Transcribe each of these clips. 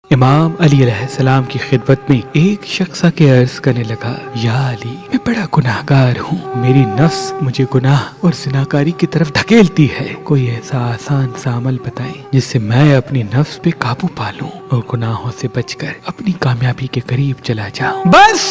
امام علی علیہ السلام کی خدمت میں ایک شخص آ کے عرض کرنے لگا، یا علی، میں بڑا گناہگار ہوں، میری نفس مجھے گناہ اور زناکاری کی طرف دھکیلتی ہے، کوئی ایسا آسان سا عمل بتائیں جس سے میں اپنی نفس پہ قابو پا لوں اور گناہوں سے بچ کر اپنی کامیابی کے قریب چلا جاؤں۔ بس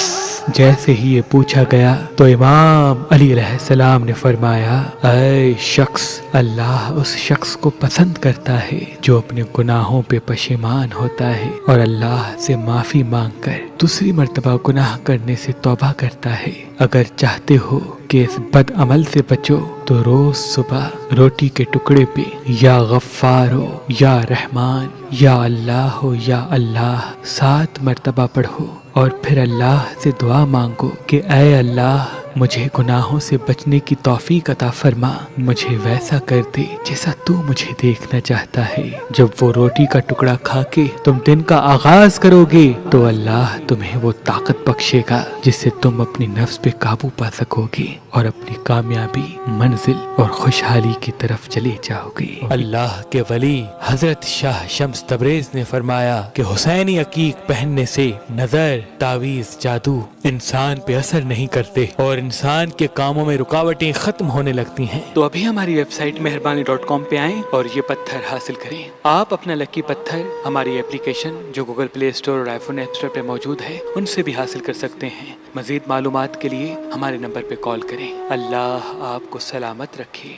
جیسے ہی یہ پوچھا گیا تو امام علی علیہ السلام نے فرمایا، اے شخص، اللہ اس شخص کو پسند کرتا ہے جو اپنے گناہوں پہ پشیمان ہوتا ہے اور اللہ سے معافی مانگ کر دوسری مرتبہ گناہ کرنے سے توبہ کرتا ہے۔ اگر چاہتے ہو کہ اس بد عمل سے بچو تو روز صبح روٹی کے ٹکڑے پہ یا غفار ہو یا رحمان یا اللہ ہو یا اللہ 7 مرتبہ پڑھو اور پھر اللہ سے دعا مانگو کہ اے اللہ، مجھے گناہوں سے بچنے کی توفیق عطا فرما، مجھے ویسا کر دے جیسا تو مجھے دیکھنا چاہتا ہے۔ جب وہ روٹی کا ٹکڑا کھا کے تم دن کا آغاز کرو گے تو اللہ تمہیں وہ طاقت بخشے گا جس سے تم اپنی نفس پہ قابو پا سکو گے اور اپنی کامیابی، منزل اور خوشحالی کی طرف چلے جاؤ گے۔ اللہ کے ولی حضرت شاہ شمس تبریز نے فرمایا کہ حسینی عقیق پہننے سے نظر، تعویذ، جادو انسان پہ اثر نہیں کرتے اور انسان کے کاموں میں رکاوٹیں ختم ہونے لگتی ہیں۔ تو ابھی ہماری ویب سائٹ مہربانی.com پہ آئیں اور یہ پتھر حاصل کریں۔ آپ اپنا لکی پتھر ہماری اپلیکیشن جو گوگل پلے اسٹور اور آئی فون ایپ اسٹور پہ موجود ہے ان سے بھی حاصل کر سکتے ہیں۔ مزید معلومات کے لیے ہمارے نمبر پہ کال کریں۔ اللہ آپ کو سلامت رکھے۔